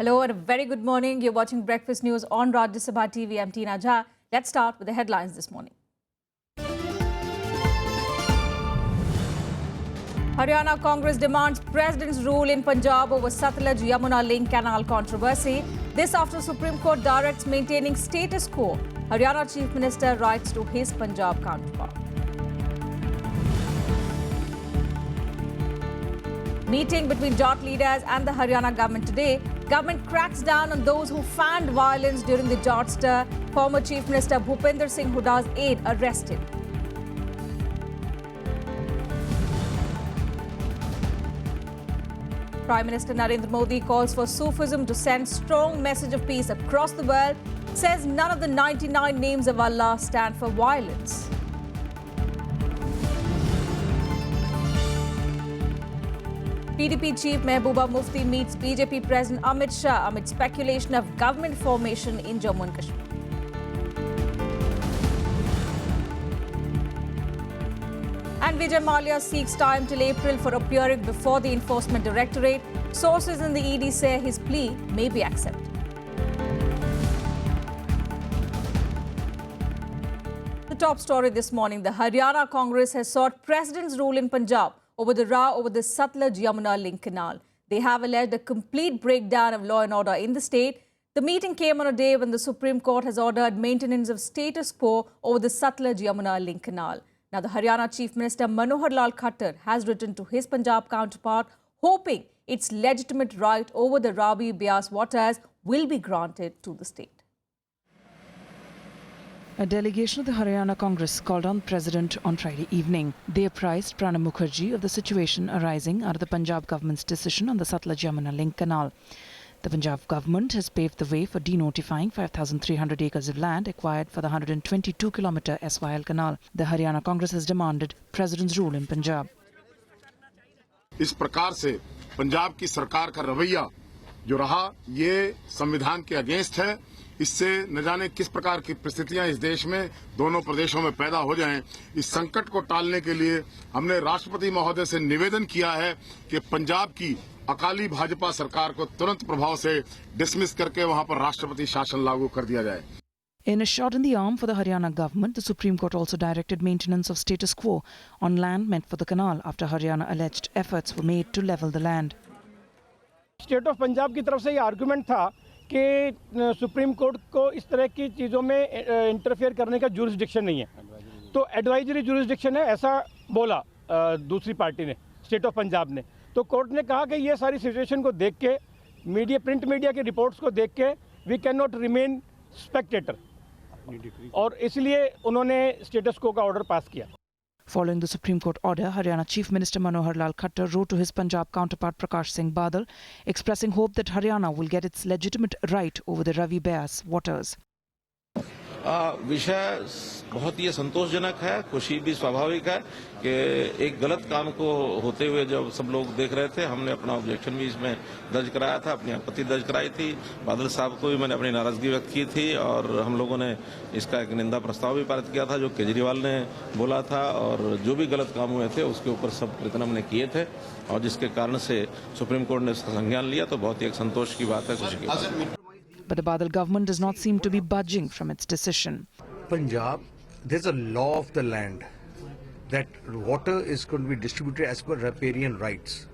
Hello and a very good morning. You're watching Breakfast News on Rajya Sabha TV. I'm Tina Jha. Let's start with the headlines this morning. Haryana Congress demands President's rule in Punjab over Satluj-Yamuna link canal controversy. This after Supreme Court directs maintaining status quo. Haryana Chief Minister writes to his Punjab counterpart. Meeting between Jat leaders and the Haryana government today. Government cracks down on those who fanned violence during the Jat stir. Former Chief Minister Bhupinder Singh Huda's aide arrested. Prime Minister Narendra Modi calls for Sufism to send strong message of peace across the world. Says none of the 99 names of Allah stand for violence. PDP Chief Mehbooba Mufti meets BJP President Amit Shah amid speculation of government formation in Jammu and Kashmir. And Vijay Mallya seeks time till April for appearing before the Enforcement Directorate. Sources in the ED say his plea may be accepted. The top story this morning, the Haryana Congress has sought President's rule in Punjab over the row over the Satluj-Yamuna link canal. They have alleged a complete breakdown of law and order in the state. The meeting came on a day when the Supreme Court has ordered maintenance of status quo over the Satluj-Yamuna link canal. Now, the Haryana Chief Minister Manohar Lal Khattar has written to his Punjab counterpart, hoping its legitimate right over the Ravi-Beas waters will be granted to the state. A delegation of the Haryana Congress called on the President on Friday evening. They apprised Pranab Mukherjee of the situation arising out of the Punjab government's decision on the Satluj-Yamuna link canal. The Punjab government has paved the way for denotifying 5,300 acres of land acquired for the 122-kilometre SYL canal. The Haryana Congress has demanded President's rule in Punjab. इस प्रकार से पंजाब की सरकार का रवैया जो रहा ये संविधान के अगेंस्ट है। इससे न जाने किस प्रकार की परिस्थितियां इस देश में दोनों प्रदेशों में पैदा हो जाएं। इस संकट को टालने के लिए हमने राष्ट्रपति महोदय से निवेदन किया है कि पंजाब की अकाली भाजपा सरकार को तुरंत प्रभाव से डिसमिस करके वहां पर राष्ट्रपति शासन लागू कर दिया जाए। In a shot in the arm for the Haryana government, the Supreme Court also directed maintenance of status quo on land meant for the canal after Haryana alleged efforts were made to level the land. State of Punjab की तरफ से ये argument था कि supreme court को इस तरह की चीज़ों में इंटरफेयर करने का जुरिसडिक्शन नहीं है, तो एडवाइजरी जुरिसडिक्शन है, ऐसा बोला दूसरी पार्टी ने, स्टेट ऑफ पंजाब ने। तो कोर्ट ने कहा कि ये सारी सिचुएशन को देख के, प्रिंट मीडिया की रिपोर्ट्स को देख के we can not remain spectator, और इसलिए उन्होंने स्टेटस को का ऑर्डर पास किया। Following the Supreme Court order, Haryana Chief Minister Manohar Lal Khattar wrote to his Punjab counterpart Prakash Singh Badal, expressing hope that Haryana will get its legitimate right over the Ravi-Beas waters. विषय बहुत ही संतोषजनक है, खुशी भी स्वाभाविक है कि एक गलत काम को होते हुए जब सब लोग देख रहे थे, हमने अपना ऑब्जेक्शन भी इसमें दर्ज कराया था, अपनी आपत्ति दर्ज कराई थी। बादल साहब को भी मैंने अपनी नाराजगी व्यक्त की थी और हम लोगों ने इसका एक निंदा प्रस्ताव भी पारित किया था जो केजरीवाल ने बोला था, और जो भी गलत काम हुए थे उसके ऊपर सब प्रयत्न हमने किए थे, और जिसके कारण से सुप्रीम कोर्ट ने इसका संज्ञान लिया, तो बहुत ही एक संतोष की बात है, खुशी की बात है। But the Badal government does not seem to be budging from its decision. Punjab, there's a law of the land that water is going to be distributed as per riparian rights.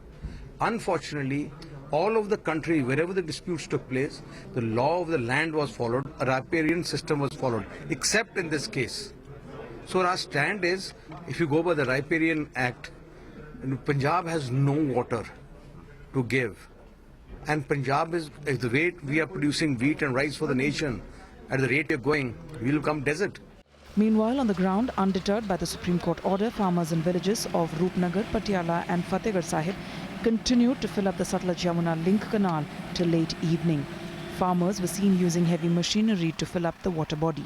Unfortunately, all over the country, wherever the disputes took place, the law of the land was followed, a riparian system was followed, except in this case. So our stand is, if you go by the Riparian Act, Punjab has no water to give. And Punjab is the rate we are producing wheat and rice for the nation, at the rate we are going, we will become desert. Meanwhile, on the ground, undeterred by the Supreme Court order, farmers in villages of Roopnagar, Patiala and Fatehgarh Sahib continued to fill up the Satluj-Yamuna link canal till late evening. Farmers were seen using heavy machinery to fill up the water body.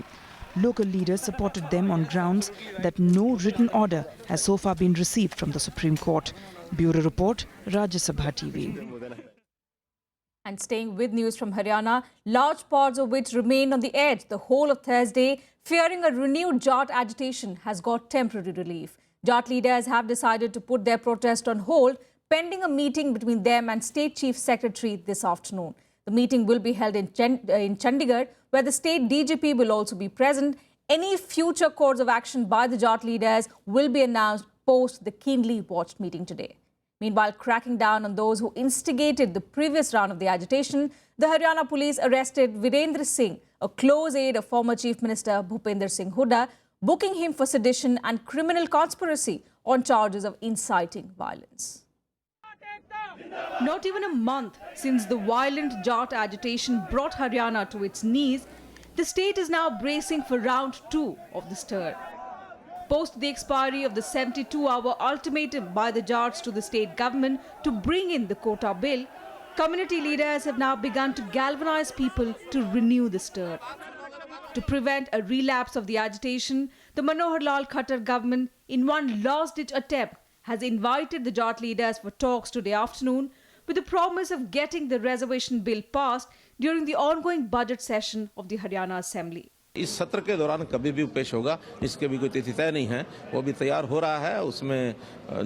Local leaders supported them on grounds that no written order has so far been received from the Supreme Court. Bureau Report, Rajya Sabha TV. And staying with news from Haryana, large parts of which remained on the edge the whole of Thursday, fearing a renewed Jat agitation, has got temporary relief. Jat leaders have decided to put their protest on hold pending a meeting between them and State Chief Secretary this afternoon. The meeting will be held in Chandigarh, where the state DGP will also be present. Any future course of action by the Jat leaders will be announced post the keenly watched meeting today. Meanwhile, cracking down on those who instigated the previous round of the agitation, the Haryana police arrested Virendra Singh, a close aide of former Chief Minister Bhupender Singh Hooda, booking him for sedition and criminal conspiracy on charges of inciting violence. Not even a month since the violent Jat agitation brought Haryana to its knees, the state is now bracing for round 2 of the stir. Post the expiry of the 72-hour ultimatum by the Jats to the state government to bring in the quota bill, community leaders have now begun to galvanize people to renew the stir. To prevent a relapse of the agitation, the Manohar Lal Khattar government, in one last-ditch attempt, has invited the Jat leaders for talks today afternoon with the promise of getting the reservation bill passed during the ongoing budget session of the Haryana Assembly. इस सत्र के दौरान कभी भी पेश होगा, इसके भी कोई तिथि तय नहीं है, वो भी तैयार हो रहा है। उसमें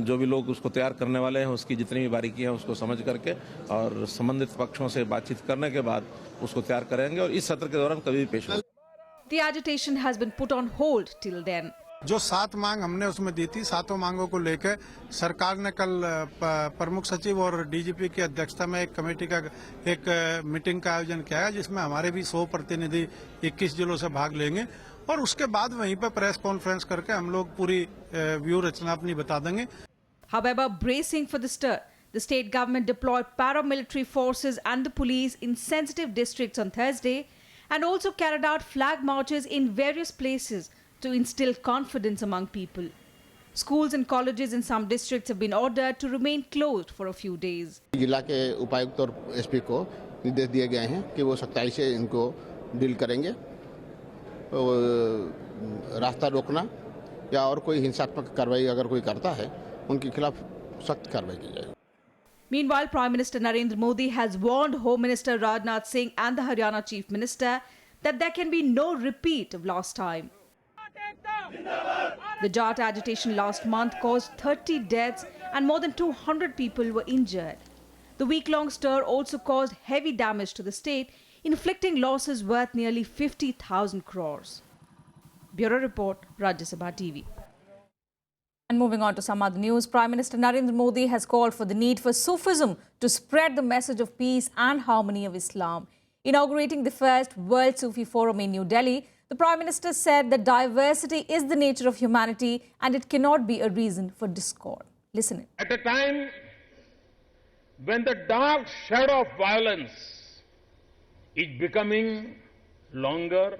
जो भी लोग उसको तैयार करने वाले हैं, उसकी जितनी भी बारीकी है उसको समझ करके और संबंधित पक्षों से बातचीत करने के बाद उसको तैयार करेंगे और इस सत्र के दौरान कभी भी पेश होगा। The agitation has been put on hold till then. जो 7 मांग हमने उसमें दी थी, 7 मांगों को लेकर सरकार ने कल प्रमुख सचिव और डीजीपी की अध्यक्षता में एक कमेटी का एक मीटिंग का आयोजन किया है, जिसमें हमारे भी 100 प्रतिनिधि 21 जिलों से भाग लेंगे और उसके बाद वहीं पर प्रेस कॉन्फ्रेंस करके हम लोग पूरी व्यू रचना अपनी बता देंगे। However, bracing for the stir, the state government deployed paramilitary forces and the police in sensitive districts on Thursday and also carried out flag marches in various places to instill confidence among people. Schools and colleges in some districts have been ordered to remain closed for a few days. जिला के उपायुक्त और SP को निर्देश दिए गए हैं कि वो सख्ताई से इनको डील करेंगे। रास्ता रोकना या और कोई हिंसात्मक कार्रवाई अगर कोई करता है, उनके खिलाफ सख्त कार्रवाई की जाएगी। Meanwhile, Prime Minister Narendra Modi has warned Home Minister Rajnath Singh and the Haryana Chief Minister that there can be no repeat of last time. The Jat agitation last month caused 30 deaths and more than 200 people were injured. The week-long stir also caused heavy damage to the state, inflicting losses worth nearly 50,000 crores. Bureau Report, Rajya Sabha TV. And moving on to some other news, Prime Minister Narendra Modi has called for the need for Sufism to spread the message of peace and harmony of Islam. Inaugurating the first World Sufi Forum in New Delhi, the Prime Minister said that diversity is the nature of humanity and it cannot be a reason for discord. Listen in. At a time when the dark shadow of violence is becoming longer,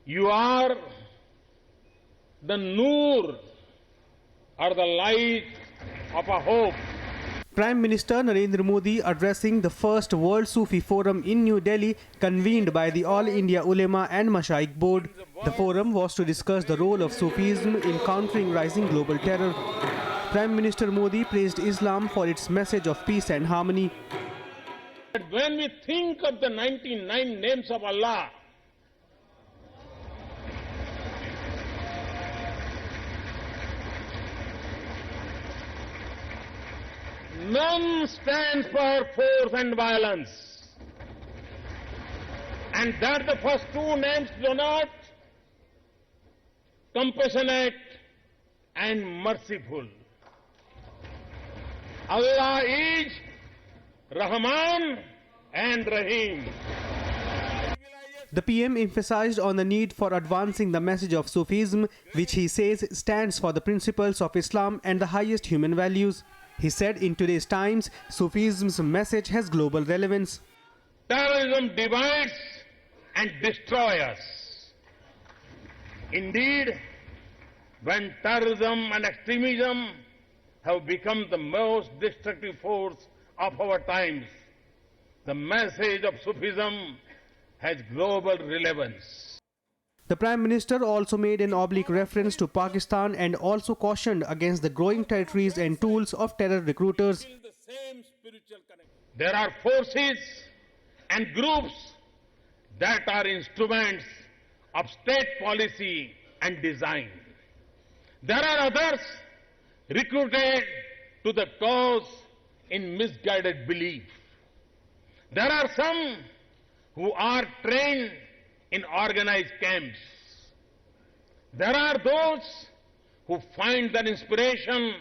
you are the noor or the light of a hope. Prime Minister Narendra Modi addressing the first World Sufi Forum in New Delhi convened by the All India Ulema and Mashaikh Board. The forum was to discuss the role of Sufism in countering rising global terror. Prime Minister Modi praised Islam for its message of peace and harmony. When we think of the 99 names of Allah, none stands for force and violence. And that the first 2 names denote compassionate and merciful. Allah is Rahman and Rahim. The PM emphasized on the need for advancing the message of Sufism, which he says stands for the principles of Islam and the highest human values. He said in today's times, Sufism's message has global relevance. Terrorism divides and destroys us. Indeed, when terrorism and extremism have become the most destructive force of our times, the message of Sufism has global relevance. The Prime Minister also made an oblique reference to Pakistan and also cautioned against the growing territories and tools of terror recruiters. There are forces and groups that are instruments of state policy and design. There are others recruited to the cause in misguided belief. There are some who are trained in organized camps. There are those who find their inspiration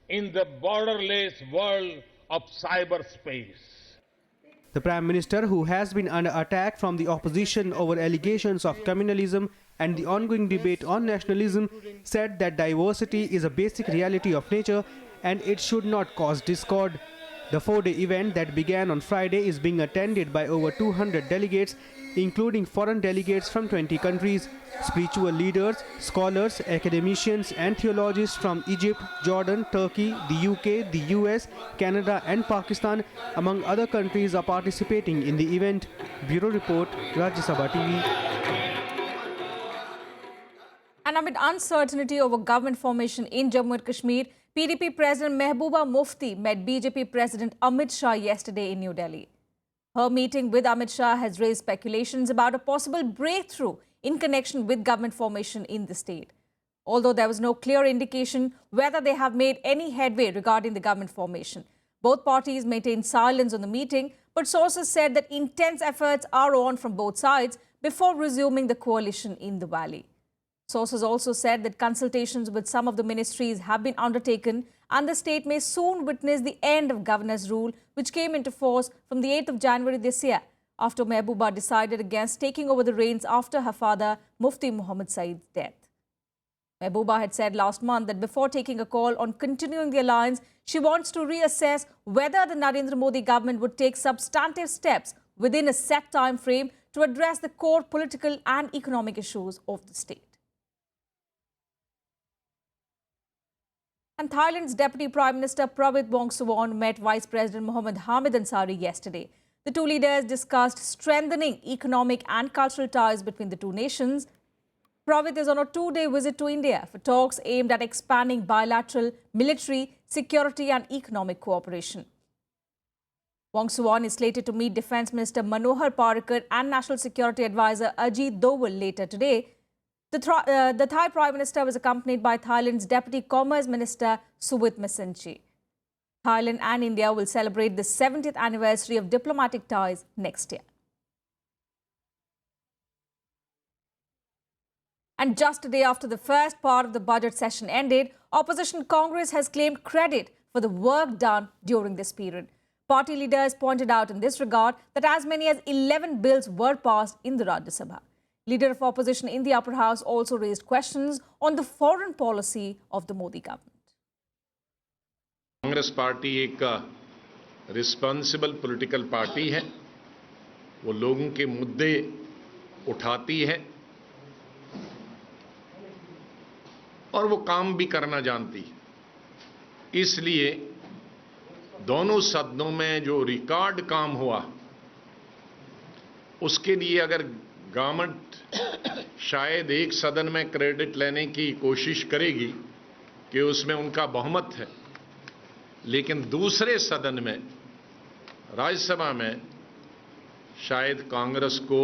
in the borderless world of cyberspace. The Prime Minister, who has been under attack from the opposition over allegations of communalism and the ongoing debate on nationalism, said that diversity is a basic reality of nature and it should not cause discord. The 4-day event that began on Friday is being attended by over 200 delegates, including foreign delegates from 20 countries, spiritual leaders, scholars, academicians and theologians from Egypt, Jordan, Turkey, the UK, the US, Canada and Pakistan, among other countries, are participating in the event. Bureau Report, Rajya Sabha TV. And amid uncertainty over government formation in Jammu and Kashmir, PDP President Mehbooba Mufti met BJP President Amit Shah yesterday in New Delhi. Her meeting with Amit Shah has raised speculations about a possible breakthrough in connection with government formation in the state. Although there was no clear indication whether they have made any headway regarding the government formation. Both parties maintained silence on the meeting, but sources said that intense efforts are on from both sides before resuming the coalition in the valley. Sources also said that consultations with some of the ministries have been undertaken and the state may soon witness the end of governor's rule, which came into force from the 8th of January this year, after Mehbooba decided against taking over the reins after her father, Mufti Muhammad Saeed's death. Mehbooba had said last month that before taking a call on continuing the alliance, she wants to reassess whether the Narendra Modi government would take substantive steps within a set time frame to address the core political and economic issues of the state. And Thailand's Deputy Prime Minister Pravit Vongsuvan met Vice President Mohammed Hamid Ansari yesterday. The two leaders discussed strengthening economic and cultural ties between the two nations. Pravit is on a 2-day visit to India for talks aimed at expanding bilateral military, security and economic cooperation. Vongsuvan is slated to meet Defence Minister Manohar Parrikar and National Security Advisor Ajit Doval later today. The Thai Prime Minister was accompanied by Thailand's Deputy Commerce Minister Suwit Masinchi. Thailand and India will celebrate the 70th anniversary of diplomatic ties next year. And just a day after the first part of the budget session ended, opposition Congress has claimed credit for the work done during this period. Party leaders pointed out in this regard that as many as 11 bills were passed in the Rajya Sabha. Leader of opposition in the upper house also raised questions on the foreign policy of the Modi government. Congress party एक responsible political party है, वो लोगों के मुद्दे उठाती है और वो काम भी करना जानती है। इसलिए दोनों सदनों में जो रिकॉर्ड काम हुआ, उसके लिए अगर गवर्नमेंट शायद एक सदन में क्रेडिट लेने की कोशिश करेगी कि उसमें उनका बहुमत है, लेकिन दूसरे सदन में, राज्यसभा में, शायद कांग्रेस को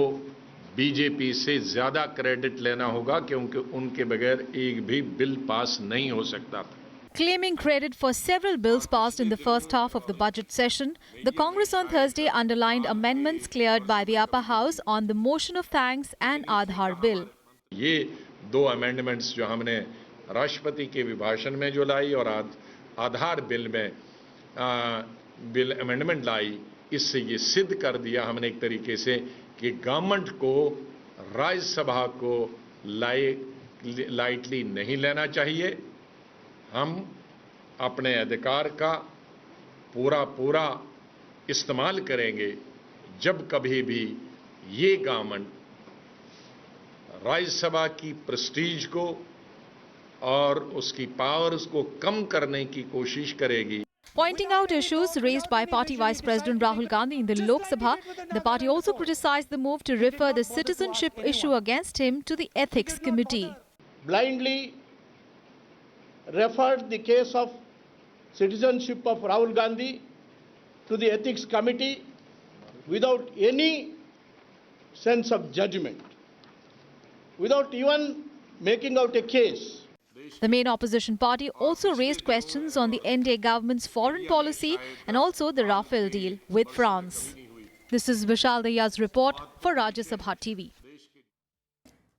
बीजेपी से ज्यादा क्रेडिट लेना होगा क्योंकि उनके बगैर एक भी बिल पास नहीं हो सकता था। Claiming credit for several bills passed in the first half of the budget session, the Congress on Thursday underlined amendments cleared by the upper house on the motion of thanks and Aadhaar bill. ये दो amendments जो हमने राष्ट्रपति के अभिभाषण में जो लाई और आधार बिल में बिल अमेंडमेंट लाई, इससे ये सिद्ध कर दिया हमने एक तरीके से कि गवर्नमेंट को राज्यसभा को लाइटली नहीं लेना चाहिए। हम अपने अधिकार का पूरा इस्तेमाल करेंगे जब कभी भी ये गवर्नमेंट राज्यसभा की प्रेस्टीज को और उसकी पावर्स को कम करने की कोशिश करेगी। Pointing out issues raised by party Vice President Rahul Gandhi in the Lok Sabha, the party also criticized the move to refer the citizenship issue against him to the Ethics Committee. Blindly referred the case of citizenship of Rahul Gandhi to the Ethics Committee without any sense of judgment, without even making out a case. The main opposition party also raised questions on the NDA government's foreign policy and also the Rafale deal with France. This is Vishal Daya's report for Rajya Sabha TV.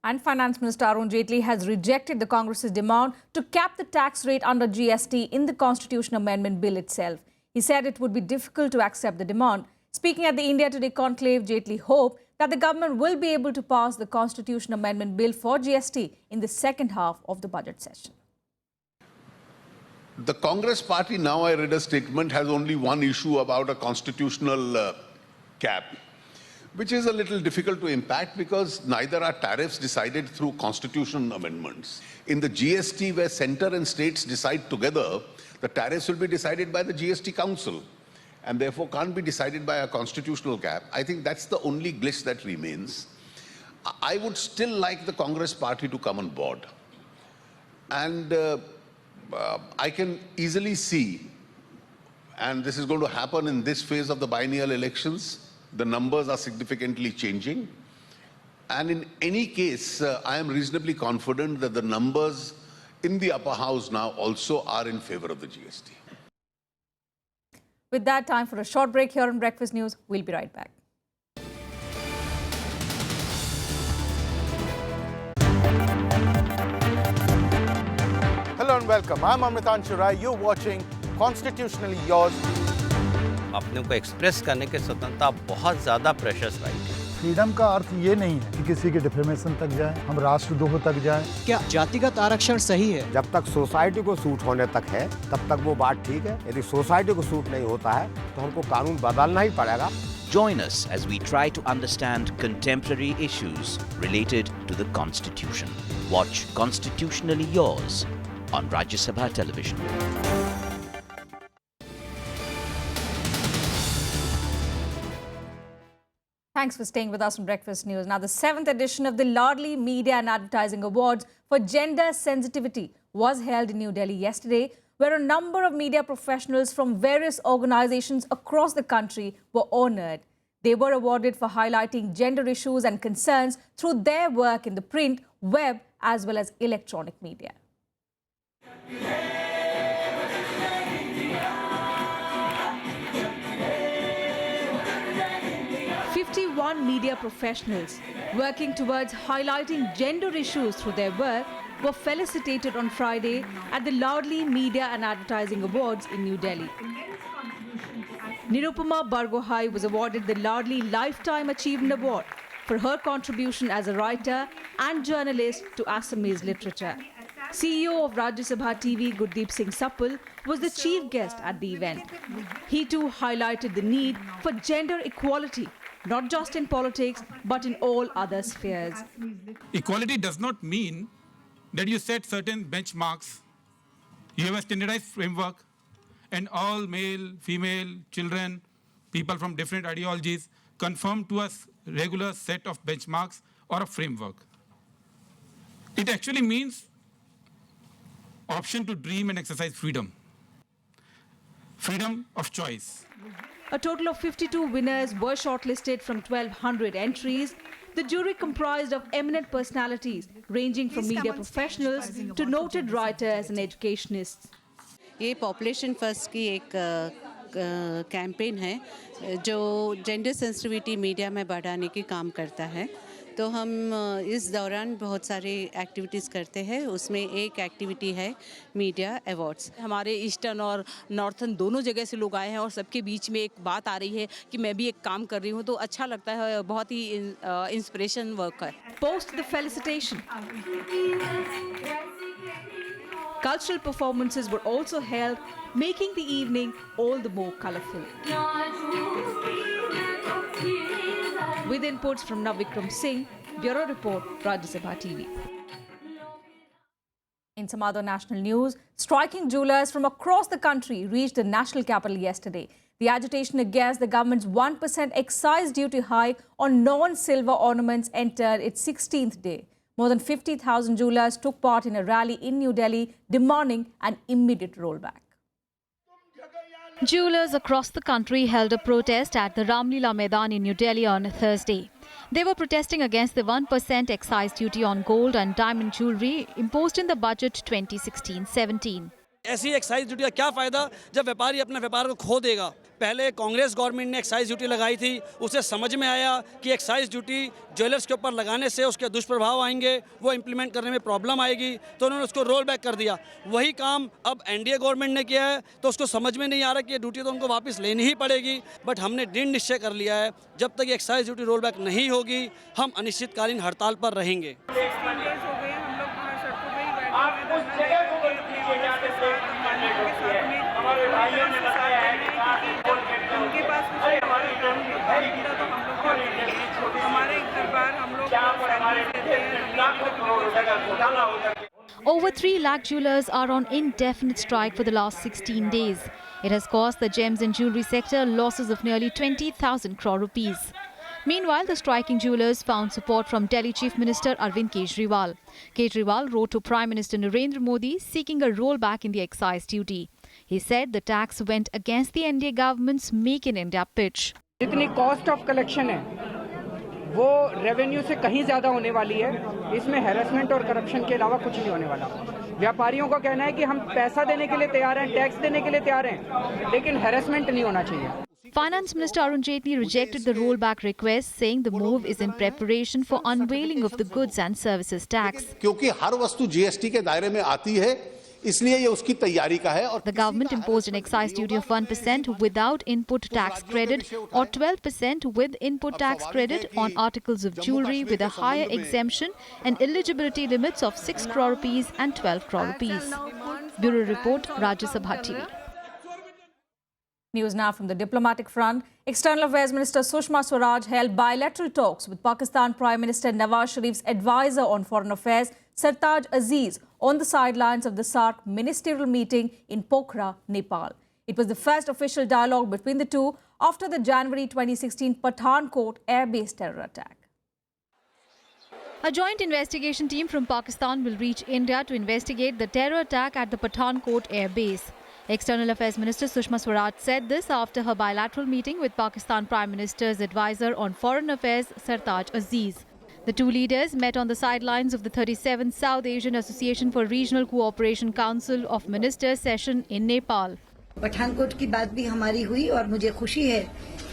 And Finance Minister Arun Jaitley has rejected the Congress's demand to cap the tax rate under GST in the Constitution Amendment Bill itself. He said it would be difficult to accept the demand. Speaking at the India Today conclave, Jaitley hoped that the government will be able to pass the Constitution Amendment Bill for GST in the second half of the budget session. The Congress party, now I read a statement, has only one issue about a constitutional cap, which is a little difficult to impact because neither are tariffs decided through constitutional amendments. In the GST, where centre and states decide together, the tariffs will be decided by the GST Council and therefore can't be decided by a constitutional cap. I think that's the only glitch that remains. I would still like the Congress party to come on board. And I can easily see, and this is going to happen in this phase of the biennial elections, the numbers are significantly changing. And in any case, I am reasonably confident that the numbers in the upper house now also are in favor of the GST. With that, time for a short break here on Breakfast News. We'll be right back. Hello and welcome. I'm Amit Shah. You're watching Constitutionally Yours. अपने को express करने के स्वतंत्रता बहुत ज़्यादा precious right है। Freedom का अर्थ ये नहीं है कि किसी के डिफेमेशन तक जाए, हम राष्ट्रद्रोह तक जाए। क्या जातिगत आरक्षण सही है? जब तक सोसाइटी को सूट होने तक है, तब तक वो बात ठीक है। यदि सोसाइटी को सूट नहीं होता है, तो हमको कानून बदलना ही पड़ेगा। Join us as we try to understand contemporary issues related to the Constitution. Watch Constitutionally Yours on Rajya Sabha Television. Thanks for staying with us on Breakfast News. Now, the 7th edition of the Ladli Media and Advertising Awards for Gender Sensitivity was held in New Delhi yesterday, where a number of media professionals from various organizations across the country were honored. They were awarded for highlighting gender issues and concerns through their work in the print, web, as well as electronic media. 51 media professionals working towards highlighting gender issues through their work were felicitated on Friday at the Ladli Media and Advertising Awards in New Delhi. Nirupama Bargohai was awarded the Ladli Lifetime Achievement Award for her contribution as a writer and journalist to Assamese literature. CEO of Rajya Sabha TV Gurdeep Singh Sapul was the chief guest at the event. He too highlighted the need for gender equality, not just in politics, but in all other spheres. Equality does not mean that you set certain benchmarks. You have a standardized framework and all male, female, children, people from different ideologies conform to a regular set of benchmarks or a framework. It actually means option to dream and exercise freedom. Freedom of choice. A total of 52 winners were shortlisted from 1,200 entries. The jury comprised of eminent personalities ranging from media professionals to noted writers and educationists. ये population first की एक campaign है जो gender sensitivity media में बढ़ाने की काम करता है। तो हम इस दौरान बहुत सारी एक्टिविटीज़ करते हैं, उसमें एक एक्टिविटी है मीडिया अवार्ड्स। हमारे ईस्टर्न और नॉर्थन दोनों जगह से लोग आए हैं और सबके बीच में एक बात आ रही है कि मैं भी एक काम कर रही हूँ, तो अच्छा लगता है, बहुत ही इंस्पिरेशन वर्क है। Post the felicitation. Cultural performances were also held, making the evening all the more colourful. With inputs from Navikram Singh, Bureau Report, Rajya Sabha TV. In some other national news, striking jewellers from across the country reached the national capital yesterday. The agitation against the government's 1% excise duty hike on non-silver ornaments entered its 16th day. More than 50,000 jewellers took part in a rally in New Delhi demanding an immediate rollback. Jewellers across the country held a protest at the Ramlila Maidan in New Delhi on Thursday. They were protesting against the 1% excise duty on gold and diamond jewellery imposed in the budget 2016-17. ऐसी excise duty का क्या फायदा जब व्यापारी अपना व्यापार को खो देगा। पहले कांग्रेस गवर्नमेंट ने एक्साइज ड्यूटी लगाई थी, उसे समझ में आया कि एक्साइज ड्यूटी ज्वेलर्स के ऊपर लगाने से उसके दुष्प्रभाव आएंगे, वो इम्प्लीमेंट करने में प्रॉब्लम आएगी, तो उन्होंने उसको रोल बैक कर दिया। वही काम अब एनडीए गवर्नमेंट ने किया है, तो उसको समझ में नहीं आ रहा कि ये ड्यूटी तो उनको वापस लेनी ही पड़ेगी। बट हमने दृढ़ निश्चय कर लिया है, जब तक ये एक्साइज ड्यूटी रोल बैक नहीं होगी, हम अनिश्चितकालीन हड़ताल पर रहेंगे। Over 3 lakh jewelers are on indefinite strike for the last 16 days. It has caused the gems and jewellery sector losses of nearly 20,000 crore rupees. Meanwhile, the striking jewellers found support from Delhi Chief Minister Arvind Kejriwal. Kejriwal wrote to Prime Minister Narendra Modi seeking a rollback in the excise duty. He said the tax went against the NDA government's Make in India pitch. जितनी cost of collection है वो revenue से कहीं ज़्यादा होने वाली है। इसमें हैरेसमेंट और करप्शन के अलावा कुछ नहीं होने वाला। व्यापारियों का कहना है कि हम पैसा देने के लिए तैयार हैं, टैक्स देने के लिए तैयार हैं, लेकिन हैरेसमेंट नहीं होना चाहिए। Finance Minister Arun Jaitley rejected the rollback request, saying the move is in preparation for unveiling of the goods and services tax. क्योंकि हर वस्तु जीएसटी के दायरे में आती है, इसलिए ये उसकी तैयारी का है। और The government imposed an excise duty of 1% without input tax credit or 12% with input tax credit on articles of jewellery with a higher exemption and eligibility limits of 6 crore rupees and 12 crore rupees. Bureau Report, Rajya Sabha TV. News now from the diplomatic front. External Affairs Minister Sushma Swaraj held bilateral talks with Pakistan Prime Minister Nawaz Sharif's advisor on foreign affairs, Sartaj Aziz, on the sidelines of the SAARC ministerial meeting in Pokhara, Nepal. It was the first official dialogue between the two after the January 2016 Pathankot air-based terror attack. A joint investigation team from Pakistan will reach India to investigate the terror attack at the Pathankot air base. External Affairs Minister Sushma Swaraj said this after her bilateral meeting with Pakistan Prime Minister's advisor on foreign affairs, Sartaj Aziz. The two leaders met on the sidelines of the 37th South Asian Association for Regional Cooperation Council of Ministers session in Nepal. Pathankot की बात भी हमारी हुई और मुझे खुशी है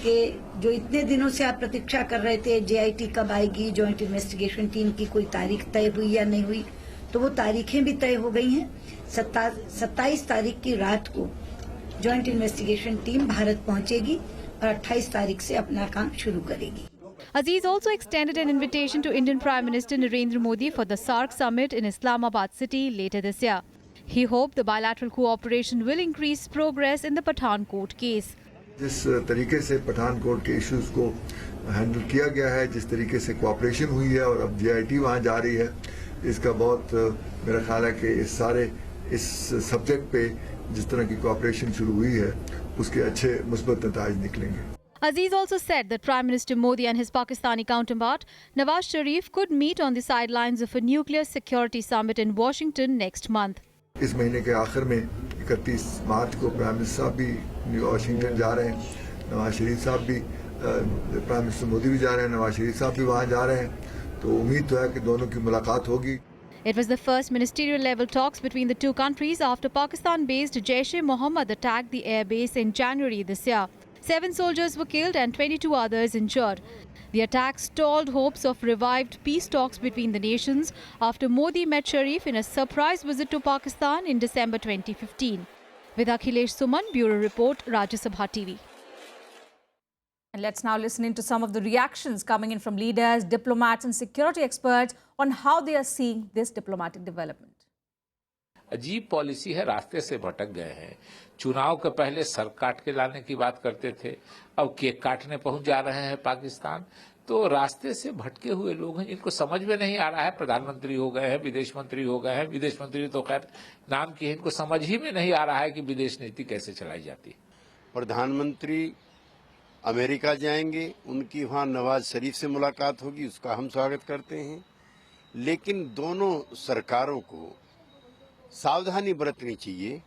कि जो इतने दिनों से आप प्रतीक्षा कर रहे थे जेआईटी कब आएगी, जॉइंट इन्वेस्टिगेशन टीम की कोई तारीख तय हुई या नहीं हुई, तो वो तारीखें भी तय हो गई हैं। 27 तारीख की रात को जॉइंट इन्वेस्टिगेशन टीम भारत पहुंचेगी और 28 तारीख से अपना काम शुरू करेगी। Aziz also extended an invitation to Indian Prime Minister Narendra Modi for the SAARC summit in Islamabad city later this year. He hoped the bilateral cooperation will increase progress in the Pathankot case. जिस तरीके से पठानकोट के issues को handle किया गया है, जिस तरीके से कोऑपरेशन हुई है और अब जेआईटी वहां जा रही है, इसका बहुत मेरा ख्याल है कि इस सब्जेक्ट पे जिस तरह की कोऑपरेशन शुरू हुई है उसके अच्छे मुस्बत नताइज निकलेंगे। Aziz also said that Prime Minister Modi and his Pakistani counterpart Nawaz Sharif could meet on the sidelines of a nuclear security summit in Washington next month. इस महीने के आखिर में 31 मार्च को प्राइम मिनिस्टर साहब भी वाशिंगटन जा रहे हैं, नवाज शरीफ साहब भी, प्राइम मिनिस्टर मोदी भी जा रहे हैं, नवाज शरीफ साहब भी वहां जा रहे हैं, तो उम्मीद तो है कि दोनों की मुलाकात होगी। It was the first ministerial level talks between the two countries after Pakistan-based Jaish-e-Mohammed attacked the air base in January this year. 7 soldiers were killed and 22 others injured. The attack stalled hopes of revived peace talks between the nations after Modi met Sharif in a surprise visit to Pakistan in December 2015. With Akhilesh Suman, Bureau Report, Rajya Sabha TV. And let's now listen into some of the reactions coming in from leaders, diplomats and security experts on how they are seeing this diplomatic development. अजीब policy है, रास्ते से भटक गए हैं। चुनाव के पहले सर काट के लाने की बात करते थे, अब केक काटने पहुंच जा रहे हैं पाकिस्तान। तो रास्ते से भटके हुए लोग हैं, इनको समझ में नहीं आ रहा है। प्रधानमंत्री हो गए हैं, विदेश मंत्री हो गए हैं, विदेश मंत्री तो खैर नाम की है, इनको समझ ही में नहीं आ रहा है कि विदेश नीति कैसे चलाई जाती है। प्रधानमंत्री अमेरिका जाएंगे, उनकी वहाँ नवाज शरीफ से मुलाकात होगी, उसका हम स्वागत करते हैं, लेकिन दोनों सरकारों को सावधानी बरतनी चाहिए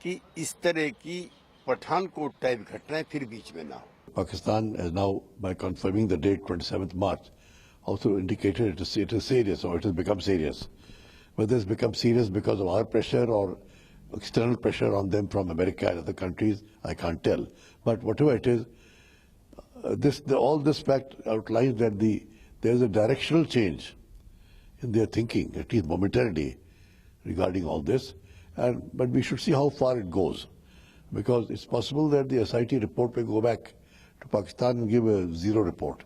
कि इस तरह की पठानकोट टाइप घटनाएं फिर बीच में ना हो। Pakistan has now, by confirming the date 27th March, also indicated it is serious, or it has become serious. Whether it's become serious because of our pressure or external pressure on them from America and other countries, I can't tell. But whatever it is, all this fact outlines that there is a directional change in their thinking, at least momentarily, regarding all this. But we should see how far it goes, because it's possible that the SIT report may go back to Pakistan and give a zero report,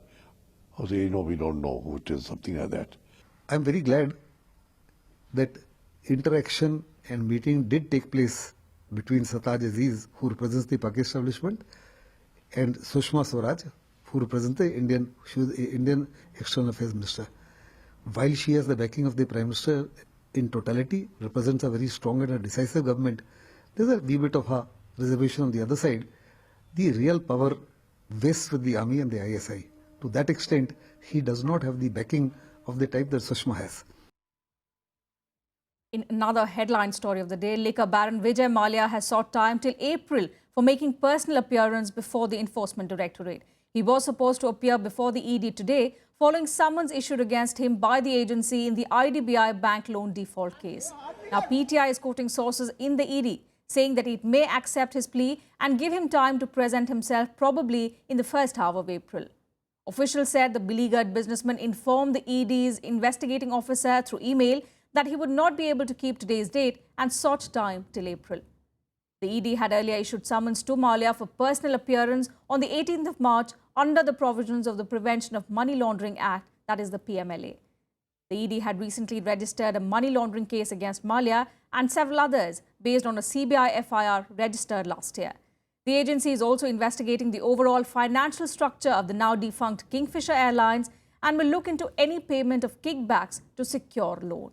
or say, we don't know who it is, something like that. I'm very glad that interaction and meeting did take place between Sartaj Aziz, who represents the Pakistan establishment, and Sushma Swaraj, who represents the Indian External Affairs Minister. While she has the backing of the Prime Minister in totality, represents a very strong and a decisive government, there's a wee bit of a reservation on the other side. The real power vests with the army and the ISI. To that extent, he does not have the backing of the type that Sushma has. In another headline story of the day, liquor baron Vijay Mallya has sought time till April for making personal appearance before the Enforcement Directorate. He was supposed to appear before the ED today, following summons issued against him by the agency in the IDBI bank loan default case. Now, PTI is quoting sources in the ED, saying that it may accept his plea and give him time to present himself probably in the first half of April. Officials said the beleaguered businessman informed the ED's investigating officer through email that he would not be able to keep today's date and sought time till April. The ED had earlier issued summons to Mallya for personal appearance on the 18th of March under the provisions of the Prevention of Money Laundering Act, that is the PMLA. The ED had recently registered a money laundering case against Mallya and several others based on a CBI FIR registered last year. The agency is also investigating the overall financial structure of the now defunct Kingfisher Airlines and will look into any payment of kickbacks to secure loan.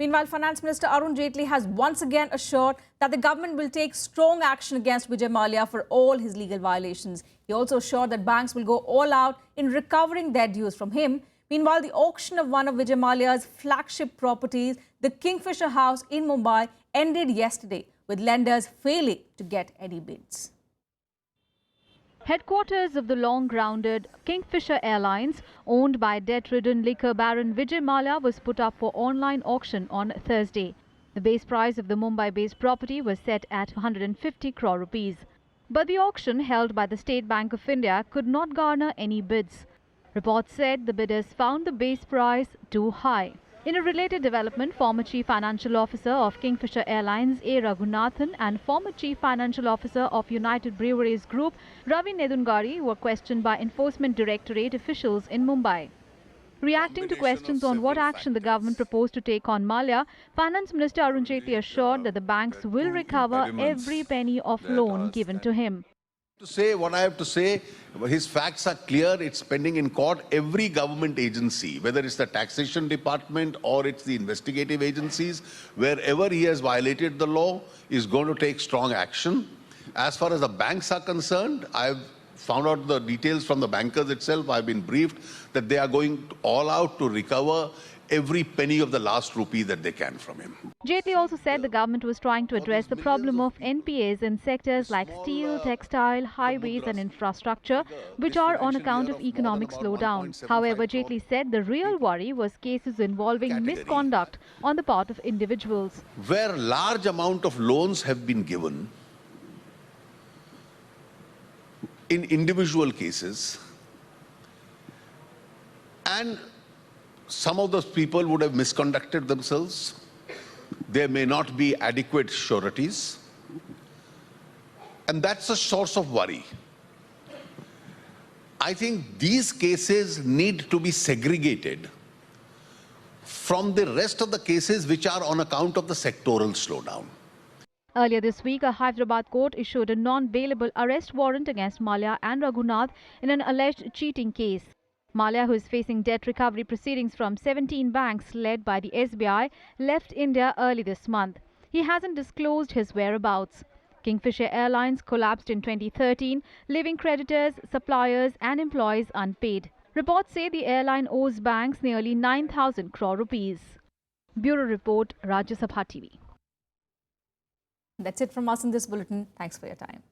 Meanwhile, Finance Minister Arun Jaitley has once again assured that the government will take strong action against Vijay Mallya for all his legal violations. He also assured that banks will go all out in recovering their dues from him. Meanwhile, the auction of one of Vijay Mallya's flagship properties, the Kingfisher House in Mumbai, ended yesterday, with lenders failing to get any bids. Headquarters of the long-grounded Kingfisher Airlines, owned by debt-ridden liquor baron Vijay Mallya, was put up for online auction on Thursday. The base price of the Mumbai-based property was set at 150 crore rupees. But the auction, held by the State Bank of India, could not garner any bids. Reports said the bidders found the base price too high. In a related development, former Chief Financial Officer of Kingfisher Airlines, A. Raghunathan, and former Chief Financial Officer of United Breweries Group, Ravi Nedungari, were questioned by Enforcement Directorate officials in Mumbai. Reacting to questions on what action the government proposed to take on Mallya, Finance Minister Arun Jaitley assured that the banks will recover every penny of loan given to him. To say what I have to say, his facts are clear. It's pending in court. Every government agency, whether it's the taxation department or it's the investigative agencies, wherever he has violated the law, is going to take strong action. As far as the banks are concerned, I've found out the details from the bankers itself. I've been briefed that they are going all out to recover every penny of the last rupee that they can from him. Jaitley also said the government was trying to address the problem of NPAs in sectors like steel, textile, highways and infrastructure, which are on account of economic slowdown. However, Jaitley said the real worry was cases involving misconduct on the part of individuals. Where large amount of loans have been given in individual cases, and some of those people would have misconducted themselves. There may not be adequate sureties. And that's a source of worry. I think these cases need to be segregated from the rest of the cases which are on account of the sectoral slowdown. Earlier this week, a Hyderabad court issued a non-bailable arrest warrant against Mallya and Raghunath in an alleged cheating case. Mallya, who is facing debt recovery proceedings from 17 banks led by the SBI, left India early this month. He hasn't disclosed his whereabouts. Kingfisher Airlines collapsed in 2013, leaving creditors, suppliers and employees unpaid. Reports say the airline owes banks nearly 9,000 crore rupees. Bureau Report, Rajya Sabha TV. That's it from us in this bulletin. Thanks for your time.